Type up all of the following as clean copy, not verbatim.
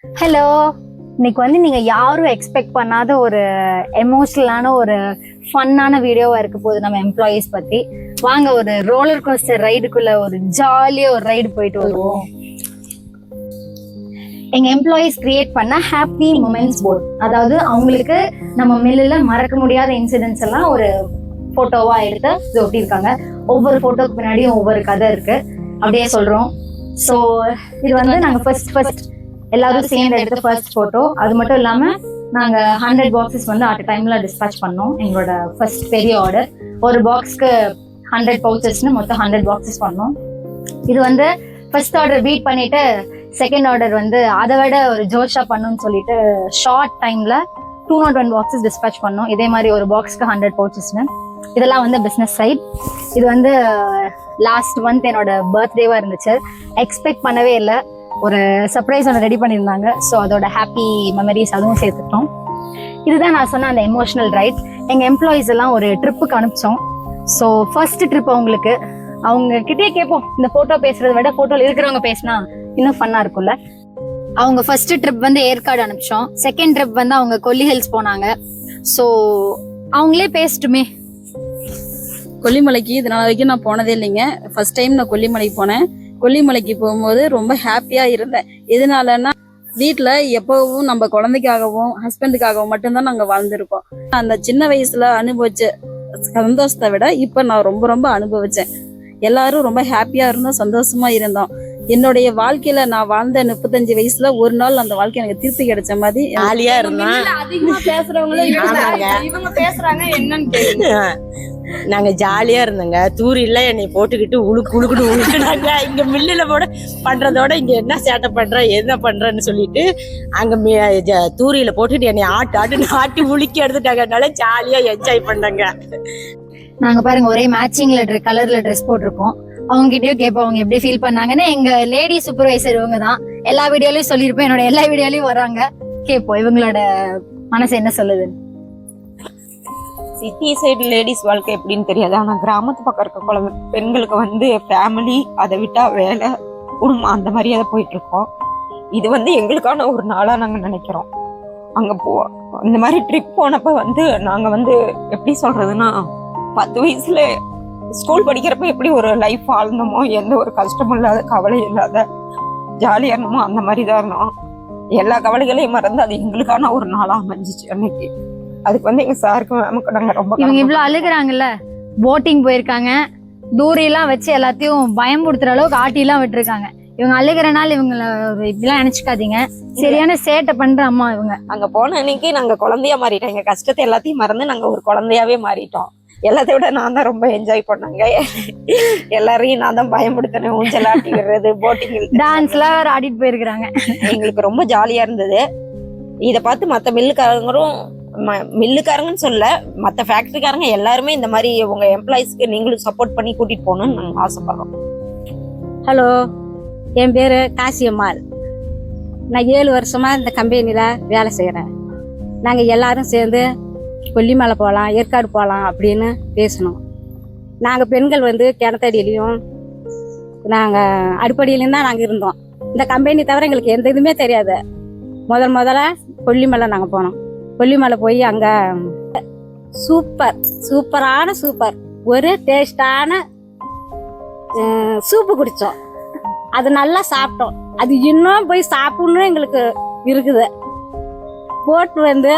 Hello, இன்னைக்கு வந்து நீங்க யாரும் எக்ஸ்பெக்ட் பண்ணாத ஒரு எமோஷனலான ஒரு ஃபன்னான வீடியோவா இருக்க போகுது நம்ம எம்ப்ளாயீஸ் பத்தி. வாங்க ஒரு ரோலர் கோஸ்டர் ரைடுக்குள்ள ஒரு ஜாலியா ஒரு ரைடு போயிட்டு வருவோம். எங்க எம்ப்ளாயீஸ் கிரியேட் பண்ண ஹாப்பி மொமெண்ட்ஸ் போர்ட், அதாவது அவங்களுக்கு நம்ம மில்லுல மறக்க முடியாத இன்சிடென்ட்ஸ் எல்லாம் ஒரு போட்டோவா எடுத்து ஒட்டியிருக்காங்க. ஒவ்வொரு போட்டோக்கு பின்னாடியும் ஒவ்வொரு கதை இருக்கு, அப்படியே சொல்றோம். ஸோ இது வந்து நாங்க ஃபர்ஸ்ட் எல்லாரும் சேர்ந்து எடுத்த ஃபர்ஸ்ட் போட்டோ. அது மட்டும் இல்லாம நாங்க 100 பாக்ஸஸ் வந்து அட் டைம்ல டிஸ்பேச் பண்ணோம். எங்களோட ஃபர்ஸ்ட் பெரிய ஆர்டர் ஒரு பாக்ஸ்க்கு 100 பவுச்சஸ்னு மொத்தம் 100 பாக்ஸஸ் பண்ணோம். இது வந்து ஃபர்ஸ்ட் ஆர்டர் பீட் பண்ணிட்டு செகண்ட் ஆர்டர் வந்து அதை விட ஒரு ஜோஷா பண்ணுன்னு சொல்லிட்டு ஷார்ட் டைம்ல 201 பாக்ஸஸ் டிஸ்பேச் பண்ணோம். இதே மாதிரி ஒரு பாக்ஸ்க்கு 100 பவுச்சஸ்னு. இதெல்லாம் வந்து பிஸ்னஸ் சைட். இது வந்து லாஸ்ட் மந்த் என்னோட பர்த்டேவா இருந்துச்சு. எக்ஸ்பெக்ட் பண்ணவே இல்லை, ஒரு சர்ப்ரைஸ் ஒன்று ரெடி பண்ணியிருந்தாங்க. ஸோ அதோட ஹாப்பி மெமரிஸ் அதுவும் சேர்த்துட்டோம். இதுதான் நான் சொன்ன அந்த எமோஷனல் ரைட். எங்கள் எம்ப்ளாயீஸ் எல்லாம் ஒரு ட்ரிப்புக்கு அனுப்பிச்சோம். ஸோ ஃபர்ஸ்ட் ட்ரிப் அவங்களுக்கு அவங்க கிட்டே கேட்போம். இந்த ஃபோட்டோ பேசுறதை விட ஃபோட்டோவில் இருக்கிறவங்க பேசினா இன்னும் ஃபன்னாக இருக்கும்ல. அவங்க ஃபர்ஸ்ட் ட்ரிப் வந்து ஏற்காடு அனுப்பிச்சோம். செகண்ட் ட்ரிப் வந்து அவங்க கொல்லி ஹில்ஸ் போனாங்க. ஸோ அவங்களே பேசட்டுமே. கொல்லிமலைக்கு இது நாள் வரைக்கும் நான் போனதே இல்லைங்க. ஃபர்ஸ்ட் டைம் நான் கொல்லிமலைக்கு போனேன். கொல்லிமலைக்கு போகும்போது ரொம்ப ஹாப்பியா இருந்தேன். எதனாலன்னா வீட்டுல எப்பவும் நம்ம குழந்தைக்காகவும் ஹஸ்பண்டுக்காகவும் மட்டும்தான் நாங்க வாழ்ந்துருக்கோம். அந்த சின்ன வயசுல அனுபவிச்ச சந்தோஷத்தை விட இப்ப நான் ரொம்ப ரொம்ப அனுபவிச்சேன். எல்லாரும் ரொம்ப ஹாப்பியா இருந்தோம், சந்தோஷமா இருந்தோம். என்னுடைய வாழ்க்கையில நான் வாழ்ந்த 35 வயசுல ஒரு நாள் அந்த வாழ்க்கை எனக்கு திருப்தி கிடைச்ச மாதிரி ஜாலியா இருந்தோம். அதிகமா பேசுறவங்க பேசுறாங்க என்னன்னு நாங்க ஜாலியா இருந்தோங்க. தூரில என்னை போட்டுக்கிட்டு உழுக்குன்னு உழுக்குனாங்க. இங்க மில்லுல போட பண்றதோட இங்க என்ன சேட்டை பண்ற என்ன பண்றன்னு சொல்லிட்டு அங்க தூரியில போட்டுட்டு என்னை ஆட்டி உழுக்கி எடுத்துட்டாங்க. அதனால ஜாலியா என்ஜாய் பண்ணாங்க. நாங்க பாருங்க ஒரே மேட்சிங்ல கலர்ல ட்ரெஸ் போட்டிருக்கோம். அவங்க கிட்டயும் கேட்போம் அவங்க எப்படி ஃபீல் பண்ணாங்கன்னு. எங்க லேடி சூப்பர்வைசர் இவங்க தான். எல்லா வீடியோலயும் சொல்லியிருப்பேன், என்னோட எல்லா வீடியோலயும் வராங்க. கேட்போம் இவங்களோட மனசு என்ன சொல்லுது. சிட்டி சைடு லேடிஸ் வாழ்க்கை எப்படின்னு தெரியாது, ஆனா கிராமத்து பக்கம் இருக்க பெண்களுக்கு வந்து ஃபேமிலி, அதை விட்டா வேலை, குடும்பம், அந்த மாதிரியே தான் போயிட்டு இருக்கோம். இது வந்து எங்களுக்கான ஒரு நாளா நாங்க நினைக்கிறோம். அங்க இந்த மாதிரி ட்ரிப் போனப்ப வந்து நாங்க வந்து எப்படி சொல்றதுன்னா 10 வயசுல ஸ்கூல் படிக்கிறப்ப எப்படி ஒரு லைஃப் வாழ்ந்தோமோ, எந்த ஒரு கஷ்டமும் இல்லாத கவலை இல்லாத ஜாலியா இருந்தோமோ அந்த மாதிரி தான் இருந்தோம். எல்லா கவலைகளையும் மறந்து அது எங்களுக்கான ஒரு நாளா அமைஞ்சிச்சு அன்னைக்கு. அதுக்கு வந்து எங்க சாருக்கு நமக்கு நாங்க ரொம்ப இவங்க இவ்வளவு அழுகுறாங்கல்ல. போட்டிங் போயிருக்காங்க, தூரியெல்லாம் வச்சு எல்லாத்தையும் பயம்படுத்துற அளவுக்கு ஆட்டிலாம் விட்டுருக்காங்க. இவங்க அழுகிறனால இவங்களை இப்படிலாம் நினைச்சுக்காதீங்க. சரியான சேட்டை பண்ற அம்மா இவங்க. அங்க போன அன்னைக்கு நாங்க குழந்தையா மாறிட்டோம். எங்க கஷ்டத்தை எல்லாத்தையும் மறந்து நாங்க ஒரு குழந்தையாவே மாறிட்டோம். எல்லாத்தை விட நான் தான் ரொம்ப என்ஜாய் பண்ணாங்க. எல்லாரையும் நான் தான் பயன்படுத்தினேன். ஊஞ்சல் ஆட்டி விடுறது, போட்டிங், டான்ஸ் எல்லாம் ஆடிட்டு போயிருக்கிறாங்க. எங்களுக்கு ரொம்ப ஜாலியா இருந்தது. இதை பார்த்து மற்ற மில்லுக்காரங்கன்னு சொல்ல, மற்ற ஃபேக்டரிக்காரங்க எல்லாருமே இந்த மாதிரி உங்க எம்ப்ளாயிஸ்க்கு நீங்களும் சப்போர்ட் பண்ணி கூட்டிட்டு போகணும்னு நாங்கள் ஆசைப்படுறோம். ஹலோ, என் பேர் காசியம்மாள். நான் 7 வருஷமா இந்த கம்பெனியில் வேலை செய்கிறேன். நாங்கள் எல்லாரும் சேர்ந்து கொல்லிமலை போகலாம், ஏற்காடு போகலாம் அப்படின்னு பேசணும். நாங்கள் பெண்கள் வந்து கிணத்தடியிலையும் நாங்கள் அடுப்படியிலையும் தான் நாங்கள் இருந்தோம். இந்த கம்பெனி தவிர எங்களுக்கு எந்த இதுவுமே தெரியாது. முதல்ல கொல்லிமலை நாங்கள் போனோம். கொல்லிமலை போய் அங்கே சூப்பர் ஒரு டேஸ்டான சூப்பு குடித்தோம். அது நல்லா சாப்பிட்டோம். அது இன்னும் போய் சாப்பிடணும் எங்களுக்கு இருக்குது. போட்டு வந்து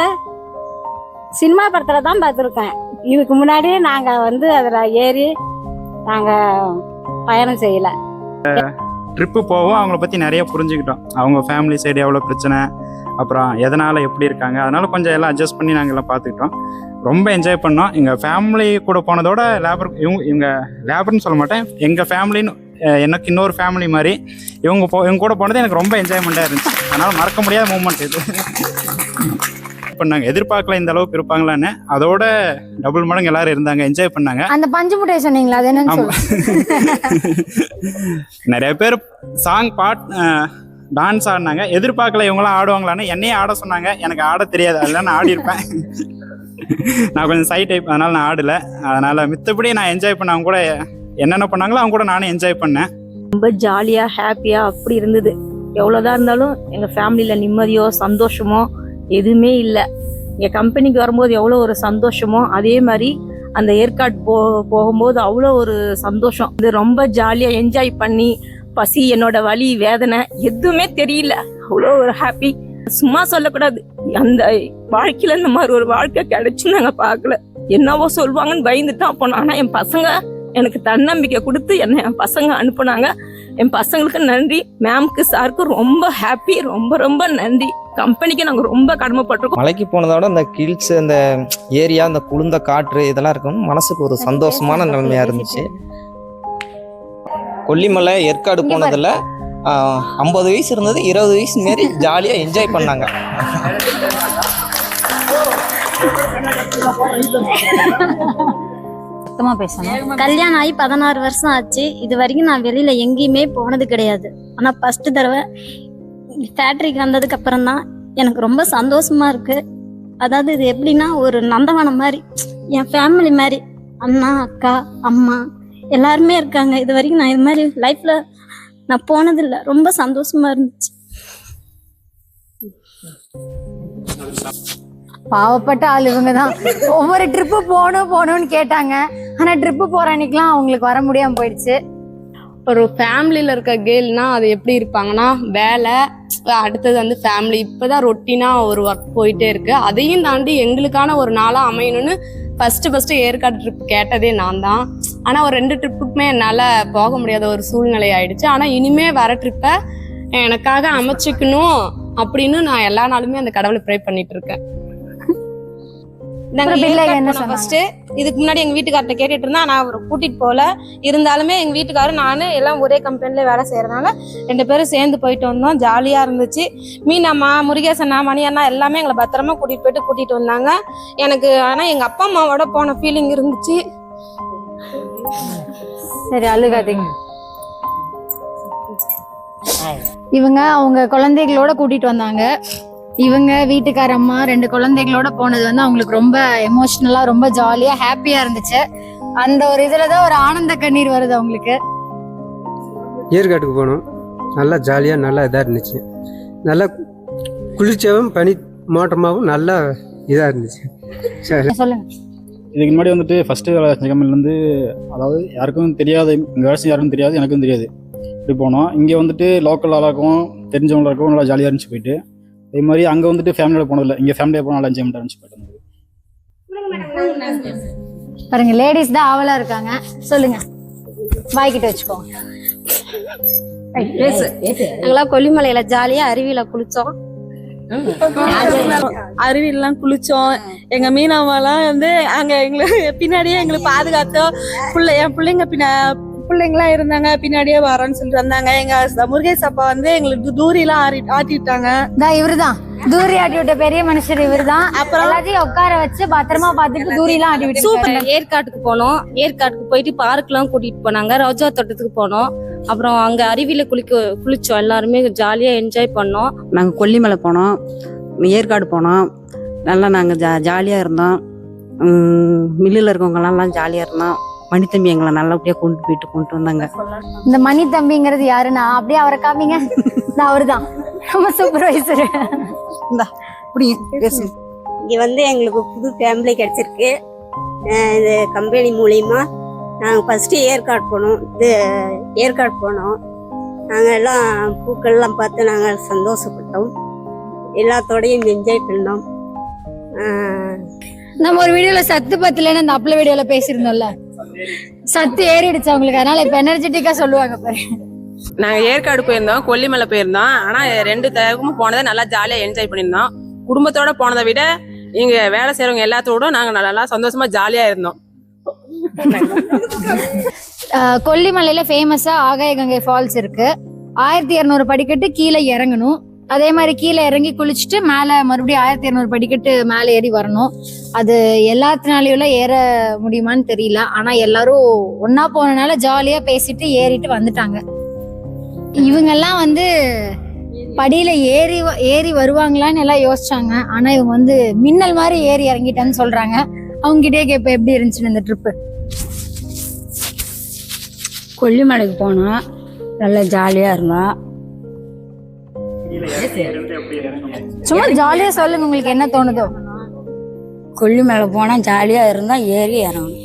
சினிமா படத்தில் தான் பார்த்துருக்கேன். இதுக்கு முன்னாடி நாங்கள் வந்து அதில் ஏறி நாங்கள் பயணம் செய்யலை. ட்ரிப்பு போவோம், அவங்கள பற்றி நிறைய புரிஞ்சுக்கிட்டோம். அவங்க ஃபேமிலி சைடு எவ்வளோ பிரச்சனை, அப்புறம் எதனால் எப்படி இருக்காங்க, அதனால் கொஞ்சம் எல்லாம் அட்ஜஸ்ட் பண்ணி நாங்கள் எல்லாம் பார்த்துக்கிட்டோம். ரொம்ப என்ஜாய் பண்ணோம். எங்கள் ஃபேமிலி கூட போனதோட இவங்க லேபர்னு சொல்ல மாட்டேன், எங்கள் ஃபேமிலின்னு எனக்கு இன்னொரு ஃபேமிலி மாதிரி இவங்க கூட போனது எனக்கு ரொம்ப என்ஜாய்மெண்ட்டாக இருந்துச்சு. அதனால் மறக்க முடியாத மூமெண்ட் இது. பண்ணாங்க, எதிர்பார்க்கல இந்த அளவுக்கு இருப்பாங்களான்னு. அதோட டபுள் மடங்கு எல்லாரும் இருந்தாங்க, என்ஜாய் பண்ணாங்க. அந்த பஞ்சு முட்டையை சொன்னீங்களா, அது என்னன்னு நிறைய பேர் சாங் டான்ஸ் ஆடினாங்க. எதிர்பார்க்கல இவங்களாம் ஆடுவாங்களான்னு. என்னையே ஆட சொன்னாங்க, எனக்கு ஆட தெரியாது, அதெல்லாம் நான் ஆடி இருப்பேன். நான் கொஞ்சம் சை டைப், அதனால நான் ஆடல. அதனால மித்தபடி நான் என்ஜாய் பண்ண, அவங்க கூட என்னென்ன பண்ணாங்களோ அவங்க கூட நானும் என்ஜாய் பண்ணேன். ரொம்ப ஜாலியா ஹாப்பியா அப்படி இருந்தது. எவ்வளோதான் இருந்தாலும் எங்கள் ஃபேமிலியில் நிம்மதியோ சந்தோஷமோ எதுவுமே இல்லை. எங்கள் கம்பெனிக்கு வரும்போது எவ்வளோ ஒரு சந்தோஷமோ அதே மாதிரி அந்த ஏற்காடு போகும்போது அவ்வளோ ஒரு சந்தோஷம். இது ரொம்ப ஜாலியாக என்ஜாய் பண்ணி பசி என்னோட வலி வேதனை எதுவுமே தெரியல. அவ்வளோ ஒரு ஹாப்பி. சும்மா சொல்லக்கூடாது, அந்த வாழ்க்கையில இந்த மாதிரி ஒரு வாழ்க்கை கிடைச்சுன்னு நாங்கள் பார்க்கல. என்னவோ சொல்லுவாங்கன்னு பயந்துட்டு தான் போனோம். ஆனால் என் பசங்க எனக்கு தன்னம்பிக்கை கொடுத்து என் பசங்க அனுப்புனாங்க. என் பசங்களுக்கு நன்றி. மேம்க்கு சாருக்கு ரொம்ப ஹாப்பி. ரொம்ப ரொம்ப நன்றி. கம்பெனிக்கு நாங்கள் ரொம்ப கடமைப்பட்டிருக்கோம். மலைக்கு போனதோட அந்த கில்ஸ், அந்த ஏரியா, அந்த குளிர்ந்த காற்று இதெல்லாம் இருக்கும் மனசுக்கு ஒரு சந்தோஷமான நிலைமையா இருந்துச்சு. கொல்லிமலை ஏற்காடு போனதுல 50 வயசு இருந்தது 20 வயசு மாரி ஜாலியா என்ஜாய் பண்ணாங்க. கல்யாணம் ஆகி 16 வருஷம் ஆச்சு. இது வரைக்கும் நான் வெளியில எங்கேயுமே போனது கிடையாது. ஆனா ஃபர்ஸ்ட் தடவை ஃபேக்டரிக்கு வந்ததுக்கு அப்புறம் தான் எனக்கு ரொம்ப சந்தோஷமா இருக்கு. அதாவது இது எப்படின்னா ஒரு நந்தவனம் மாதிரி, என் ஃபேமிலி மாதிரி. அண்ணா, அக்கா, அம்மா எல்லாருமே இருக்காங்க. இது வரைக்கும் நான் இது மாதிரி லைஃப்ல நான் போனதில்லை. ரொம்ப சந்தோஷமா இருந்துச்சு. பாவப்பட்ட ஆள் இவங்க தான். ஒவ்வொரு ட்ரிப்பு போகணும்னு கேட்டாங்க. ஆனா ட்ரிப்பு போற அன்னைக்கெல்லாம் அவங்களுக்கு வர முடியாம போயிடுச்சு. ஒரு ஃபேமிலியில் இருக்க கேர்ள்னா அது எப்படி இருப்பாங்கன்னா, வேலை, அடுத்தது வந்து ஃபேமிலி, இப்போதான் ரொட்டீனாக ஒரு ஒர்க் போயிட்டே இருக்கு. அதையும் தாண்டி எங்களுக்கான ஒரு நாளாக அமையணும்னு ஃபஸ்ட்டு ஏற்காடு ட்ரிப் கேட்டதே நான் தான். ஆனால் ஒரு 2 ட்ரிப்புக்குமே என்னால் போக முடியாத ஒரு சூழ்நிலை ஆயிடுச்சு. ஆனால் இனிமே வர ட்ரிப்பை எனக்காக அமைச்சிக்கணும் அப்படின்னு நான் எல்லா நாளுமே அந்த கடவுளை ப்ரே பண்ணிட்டு இருக்கேன். ஃபர்ஸ்ட் இதுக்கு முன்னாடி எங்க வீட்டுக்கார்ட்ட கேட்டுட்டு இருந்தா, நான் அவரை கூட்டிட்டு போல. இருந்தாலுமே எங்க வீட்டுக்காரரும் நானு எல்லாம் ஒரே கம்பெனில வேலை செய்யறதுனால 2 பேரும் சேர்ந்து போயிட்டு வந்தோம். ஜாலியா இருந்துச்சு. மீனம்மா, முருகேசண்ணா, மணி அண்ணா எல்லாமே எங்களை பத்திரமா கூட்டிட்டு வந்தாங்க. எனக்கு ஆனா எங்க அப்பா அம்மாவோட போன ஃபீலிங் இருந்துச்சு. சரி, அழுகாதீங்க. இவங்க அவங்க குழந்தைகளோட கூட்டிட்டு வந்தாங்க. இவங்க வீட்டுக்கார அம்மா 2 குழந்தைகளோட போனது வந்து அவங்களுக்கு ரொம்ப எமோஷனலா, ரொம்ப ஜாலியா, ஹாப்பியா இருந்துச்சு. அந்த ஒரு இதுலதான் ஒரு ஆனந்த கண்ணீர் வருது அவங்களுக்கு. ஏற்காட்டுக்கு போனோம். நல்லா ஜாலியாக நல்லா இதாக இருந்துச்சு. நல்லா குளிர்ச்சியாகவும் பனி மாற்றமாகவும் நல்லா இதாக இருந்துச்சு. சரி, சொல்லுங்க. இதுக்கு முன்னாடி வந்துட்டு ஃபஸ்ட்டு வேலை செஞ்ச கம்பெனிலேருந்து, அதாவது யாருக்கும் தெரியாது, இங்கே வேலை செஞ்ச யாருக்கும் தெரியாது, எனக்கும் தெரியாது, இப்படி போனோம். இங்கே வந்துட்டு லோக்கல் ஆளாக்கும் தெரிஞ்சவங்களுக்கும் நல்லா ஜாலியாக இருந்துச்சு போயிட்டு. அதே மாதிரி அங்கே வந்துட்டு ஃபேமிலியோட போனதில்லை, இங்கே ஃபேமிலியாக போனால் நல்லா என்ஜாய்மெண்ட்டாக இருந்துச்சு போயிட்டு. பாருங்க, லேடிஸ் தான் ஆவலா இருக்காங்க. சொல்லுங்க, வாய்க்கிட்ட வச்சுக்கோங்க. நாங்களாம் கொல்லிமலையில ஜாலியா அருவியில குளிச்சோம். அருவிலாம் குளிச்சோம். எங்க மீனவெல்லாம் வந்து அங்க எங்களுக்கு பின்னாடியே எங்களுக்கு பாதுகாத்தோம். என் பிள்ளைங்களாம் இருந்தாங்க, பின்னாடியே வரோன்னு சொல்லிட்டு வந்தாங்க. எங்க முருகேஷ் அப்பா வந்து எங்களுக்கு தூரியெல்லாம் ஆட்டி விட்டாங்க. இவருதான் தூரி ஆட்டி விட்ட பெரிய மனுஷர் இவருதான். அப்புறம் எல்லாத்தையும் உட்கார வச்சு பத்திரமா பார்த்துட்டு தூரியெல்லாம் ஆட்டி விட்டு சூப்பர். ஏற்காட்டுக்கு போனோம். ஏற்காட்டுக்கு போயிட்டு பார்க்லாம் கூட்டிட்டு போனாங்க. ரோஜா தோட்டத்துக்கு போனோம். அப்புறம் அங்க அருவியில குளிச்சோம். எல்லாருமே ஜாலியா என்ஜாய் பண்ணோம். நாங்க கொல்லிமலை போனோம், ஏற்காடு போனோம். நல்லா நாங்க ஜாலியா இருந்தோம். மில்லில் இருக்கவங்கலாம் ஜாலியா இருந்தோம். மணித்தம்பி எங்களை நல்லபடியா கொண்டு வந்தாங்க. இந்த மணி தம்பிங்கிறது யாருன்னா, அப்படியே அவரை காமிங்க. அவருதான் நம்ம சூப்பர்வைசர். இங்க வந்து எங்களுக்கு புது ஃபேமிலி கிடைச்சிருக்கு. இது கம்பெனி மூலியமா நாங்கள் ஃபர்ஸ்ட்டு ஏற்காடு போனோம். நாங்கள் எல்லாம் பூக்கள்லாம் பார்த்து நாங்கள் சந்தோஷப்பட்டோம். எல்லாத்தோடையும் என்ஜாய் பண்ணோம். நம்ம ஒரு வீடியோல சத்து பத்தலன்னு அந்த அப்பள வீடியோல பேசியிருந்தோம்ல, சத்து ஏறிடுச்சு அவங்களுக்கு. அதனால இப்ப எனர்ஜெட்டிக்கா சொல்லுவாங்க பாரு. நாங்க ஏற்காடு போயிருந்தோம், கொல்லிமலை போயிருந்தோம். ஆனா 2 தடவைக்கும் போனதை நல்லா ஜாலியா என்ஜாய் பண்ணியிருந்தோம். குடும்பத்தோட போனதை விட இங்க வேலை செய்யறவங்க எல்லாத்தோட நாங்க நல்லா சந்தோஷமா ஜாலியா இருந்தோம். கொல்லிமலையில ஃபேமஸா ஆகாய கங்கை ஃபால்ஸ் இருக்கு. 1200 படிக்கட்டு கீழே இறங்கணும். அதே மாதிரி கீழே இறங்கி குளிச்சுட்டு மேல மறுபடியும் 1200 படிக்கட்டு மேலே ஏறி வரணும். அது எல்லாத்தினாலையும் ஏற முடியுமான்னு தெரியல. ஆனா எல்லாரும் ஒன்னா போனனால ஜாலியா பேசிட்டு ஏறிட்டு வந்துட்டாங்க. இவங்கெல்லாம் வந்து படியில ஏறி வருவாங்களான்னு எல்லாம் யோசிச்சாங்க. ஆனா இவங்க வந்து மின்னல் மாதிரி ஏறி இறங்கிட்டான்னு சொல்றாங்க. அவங்க கிட்டே கேட்ப எப்படி இருந்துச்சுன்னு இந்த ட்ரிப்பு. கொல்லிமலைக்கு போனோம், நல்லா ஜாலியா இருந்தோம். சும்மா ஜாலியா சொல்லுங்க, உங்களுக்கு என்ன தோணுதோ. கொல்லிமலை போனா ஜாலியா இருந்தா ஏறி இறங்கணும்.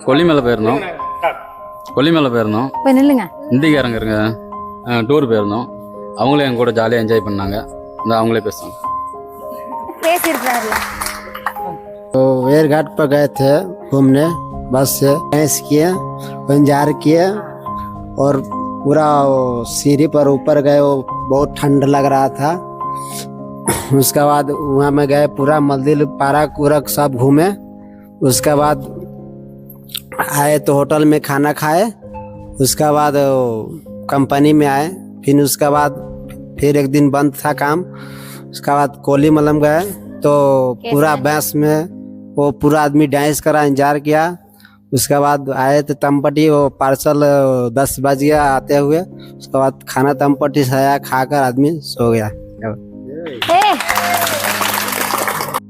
கொல்லிமலை போயிருந்தோம். இப்ப நில்லுங்க. இந்திக்காரங்க டூர் போயிருந்தோம். அவங்களே எங்க கூட ஜாலியாக என்ஜாய் பண்ணாங்க. இந்த அவங்களே பேசுவாங்க. பேசியிருக்காருல. तो वेर घाट पर गए थे घूमने, बस से भैंस किए, बंजार किए और पूरा सीढ़ी पर ऊपर गए, वो बहुत ठंड लग रहा था। उसके बाद वहाँ में गए, पूरा मंदिर पार्क उरक सब घूमे। उसके बाद आए तो होटल में खाना खाए। उसके बाद कंपनी में आए। फिर उसके बाद फिर एक दिन बंद था काम। उसके बाद कोलीमलम गए तो पूरा बैंस में वो पूरा आदमी डांस करा, इंतजार किया। उसके बाद आए तो तमपट्टी, वो पार्सल 10 बज गया आते हुए। उसके बाद खाना तमपट्टी से आया, खाकर आदमी सो गया।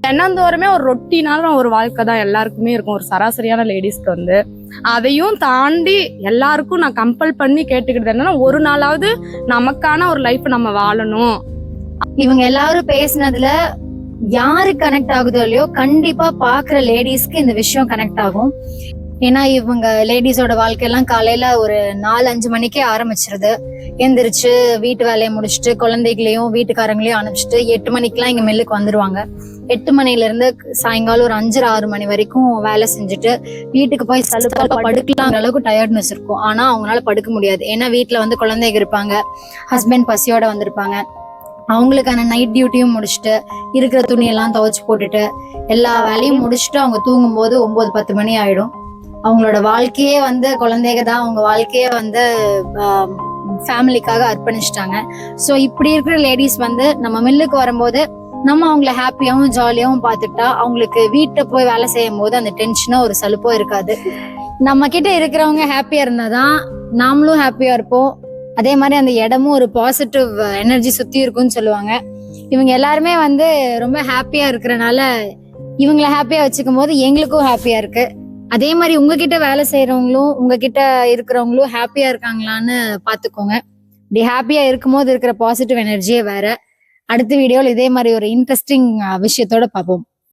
தினந்தோறுமே ஒரு ரொட்டீனான ஒரு வாழ்க்கை தான் எல்லாருக்குமே இருக்கும், ஒரு சராசரியான லேடிஸ்க்கு வந்து. அதையும் தாண்டி எல்லாருக்கும் நான் கம்பல் பண்ணி கேட்டுக்கிட்டது என்னன்னா, ஒரு நாளாவது நமக்கான ஒரு லைஃப் நம்ம வாழணும். இவங்க எல்லாரும் பேசினதுல யாரு கனெக்ட் ஆகுதோ இல்லையோ, கண்டிப்பா பாக்குற லேடிஸ்க்கு இந்த விஷயம் கனெக்ட் ஆகும். ஏன்னா இவங்க லேடிஸோட வாழ்க்கையெல்லாம் காலையில ஒரு 4-5 மணிக்கே ஆரம்பிச்சிருது. எந்திரிச்சு வீட்டு வேலையை முடிச்சுட்டு குழந்தைகளையும் வீட்டுக்காரங்களையும் அனுப்பிச்சிட்டு 8 மணிக்கெல்லாம் இங்க மில்லுக்கு வந்துருவாங்க. 8 மணில இருந்து சாயங்காலம் ஒரு 5-6 மணி வரைக்கும் வேலை செஞ்சுட்டு வீட்டுக்கு போய் சலுப்பா படுக்கலாங்கிற அளவுக்கு டயர்ட்னஸ் இருக்கும். ஆனா அவங்களால படுக்க முடியாது. ஏன்னா வீட்டுல வந்து குழந்தைங்க இருப்பாங்க, ஹஸ்பண்ட் பசியோட வந்திருப்பாங்க. அவங்களுக்கான நைட் டியூட்டியும் முடிச்சுட்டு இருக்கிற துணியெல்லாம் துவைச்சு போட்டுட்டு எல்லா வேலையும் முடிச்சுட்டு அவங்க தூங்கும் போது 9-10 மணி ஆயிடும். அவங்களோட வாழ்க்கையே வந்து குழந்தைங்க தான், அவங்க வாழ்க்கையே வந்து ஃபேமிலிக்காக அர்ப்பணிச்சிட்டாங்க. ஸோ இப்படி இருக்கிற லேடிஸ் வந்து நம்ம மில்லுக்கு வரும்போது நம்ம அவங்கள ஹாப்பியாகவும் ஜாலியாகவும் பார்த்துட்டா அவங்களுக்கு வீட்டை போய் வேலை செய்யும் போது அந்த டென்ஷனோ ஒரு சலுப்போ இருக்காது. நம்ம கிட்ட இருக்கிறவங்க ஹாப்பியா இருந்தாதான் நாமளும் ஹாப்பியா இருப்போம். அதே மாதிரி அந்த இடமும் ஒரு பாசிட்டிவ் எனர்ஜி சுத்தி இருக்கும்னு சொல்லுவாங்க. இவங்க எல்லாருமே வந்து ரொம்ப ஹாப்பியா இருக்கிறனால இவங்களை ஹாப்பியா வச்சுக்கும் போது எங்களுக்கும் ஹாப்பியா இருக்கு. அதே மாதிரி உங்ககிட்ட வேலை செய்யறவங்களும் உங்ககிட்ட இருக்கிறவங்களும் ஹாப்பியா இருக்காங்களான்னு பாத்துக்கோங்க. இப்படி ஹாப்பியா இருக்கும்போது இருக்கிற பாசிட்டிவ் எனர்ஜியே வேற. அடுத்த வீடியோல இதே மாதிரி ஒரு இன்ட்ரெஸ்டிங் விஷயத்தோட பார்ப்போம்.